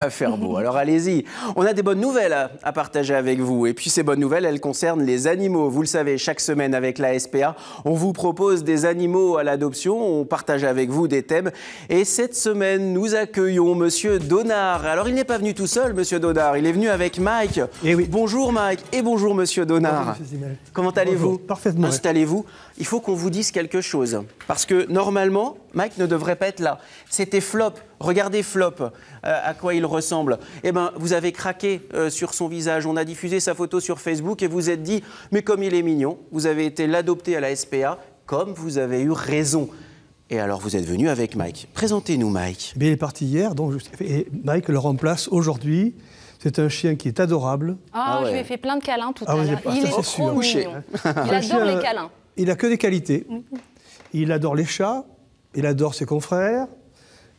À faire beau. Alors allez-y, on a des bonnes nouvelles à partager avec vous. Et puis ces bonnes nouvelles, elles concernent les animaux. Vous le savez, chaque semaine avec la SPA, on vous propose des animaux à l'adoption. On partage avec vous des thèmes. Et cette semaine, nous accueillons Monsieur Donard. Alors il n'est pas venu tout seul, Monsieur Donard. Il est venu avec Mike. Et oui. Bonjour Mike et bonjour Monsieur Donard. Bonjour, comment allez-vous? Parfaitement. Installez-vous. Il faut qu'on vous dise quelque chose. Parce que normalement, Mike ne devrait pas être là. C'était Flop. Regardez Flop, à quoi il ressemble. Eh bien, vous avez craqué sur son visage. On a diffusé sa photo sur Facebook et vous êtes dit, mais comme il est mignon, vous avez été l'adopter à la SPA, comme vous avez eu raison. Et alors, vous êtes venu avec Mike. Présentez-nous, Mike. Il est parti hier, donc et Mike le remplace aujourd'hui. C'est un chien qui est adorable. Ah, ouais. Je lui ai fait plein de câlins tout à l'heure. Il est trop mignon. Il adore les câlins. Il n'a que des qualités. Il adore les chats, il adore ses confrères,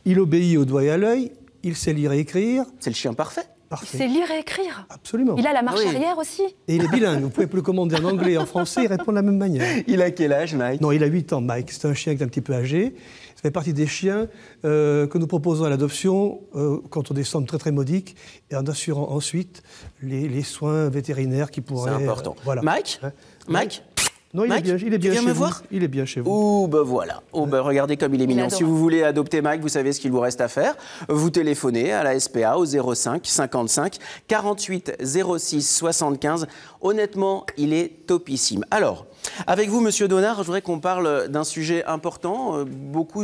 il obéit au doigt et à l'œil, il sait lire et écrire. C'est le chien parfait. Il sait lire et écrire. Absolument. Il a la marche arrière aussi. Et il est bilingue. Vous pouvez le commander en anglais et en français, il répond de la même manière. Il a quel âge, Mike? Non, il a 8 ans, Mike. C'est un chien qui est un petit peu âgé. Ça fait partie des chiens que nous proposons à l'adoption contre des sommes très très modiques et en assurant ensuite les soins vétérinaires qui pourraient... C'est important. Voilà. Mike, Mike Non, Mike, il est bien tu viens chez me vous. voir? Il est bien chez vous. Oh, ben voilà. Oh, ben regardez comme il est mignon. Si vous voulez adopter Mike, vous savez ce qu'il vous reste à faire. Vous téléphonez à la SPA au 05 55 48 06 75. Honnêtement, il est topissime. Alors, avec vous, Monsieur Donard, je voudrais qu'on parle d'un sujet important. Beaucoup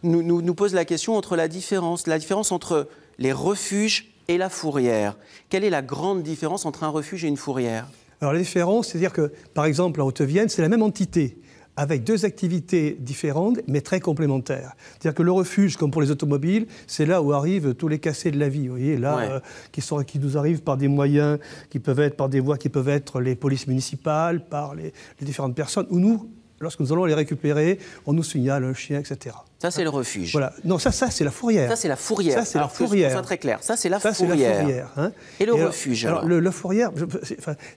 nous posent la question entre la différence entre les refuges et la fourrière. Quelle est la grande différence entre un refuge et une fourrière? Alors la différence, c'est-à-dire que, par exemple, à Haute-Vienne, c'est la même entité, avec deux activités différentes, mais très complémentaires. C'est-à-dire que le refuge, comme pour les automobiles, c'est là où arrivent tous les cassés de la vie, vous voyez, là, qui nous arrivent par des moyens, qui peuvent être par des voies qui peuvent être les polices municipales, par les différentes personnes, où nous, lorsque nous allons les récupérer, on nous signale un chien, etc. Ça, c'est le refuge. Voilà. Non, ça c'est la fourrière. Ça, c'est la fourrière. Ça, c'est la fourrière. Que ce soit très clair. Ça, c'est la fourrière. C'est la fourrière. Hein. Et le refuge, alors le fourrière,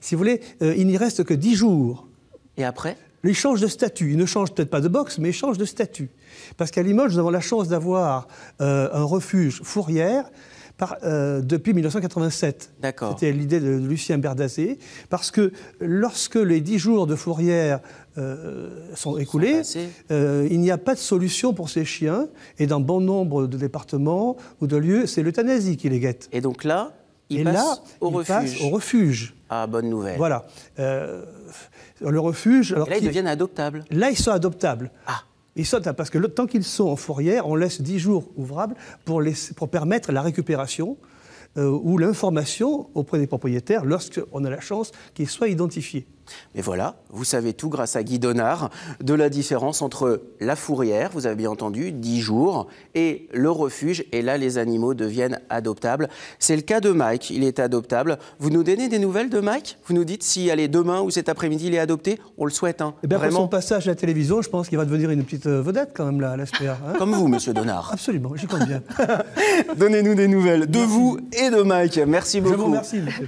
si vous voulez, il n'y reste que 10 jours. Et après? Il change de statut. Il ne change peut-être pas de box, mais il change de statut. Parce qu'à Limoges, nous avons la chance d'avoir un refuge fourrière depuis 1987. D'accord. C'était l'idée de Lucien Berdazé. Parce que lorsque les 10 jours de fourrière sont écoulés, il n'y a pas de solution pour ces chiens. Et dans bon nombre de départements ou de lieux, c'est l'euthanasie qui les guette. Et donc là, il passe au refuge. Ah, bonne nouvelle. Voilà. Le refuge... Alors, et là, ils deviennent adoptables. Là, ils sont adoptables. Ah. Ils sont, parce que tant qu'ils sont en fourrière, on laisse 10 jours ouvrables pour permettre la récupération ou l'information auprès des propriétaires lorsqu'on a la chance qu'ils soient identifiés. Mais voilà, vous savez tout grâce à Guy Donard de la différence entre la fourrière, vous avez bien entendu, 10 jours, et le refuge. Et là, les animaux deviennent adoptables. C'est le cas de Mike, il est adoptable. Vous nous donnez des nouvelles de Mike? Vous nous dites si allez, demain ou cet après-midi, il est adopté? On le souhaite, hein. Eh bien, après son passage à la télévision, je pense qu'il va devenir une petite vedette quand même, là, à la SPA. Hein. Comme vous, Monsieur Donard. Absolument, j'y compte bien. Donnez-nous des nouvelles de vous et de Mike. Merci beaucoup. Je vous remercie, monsieur.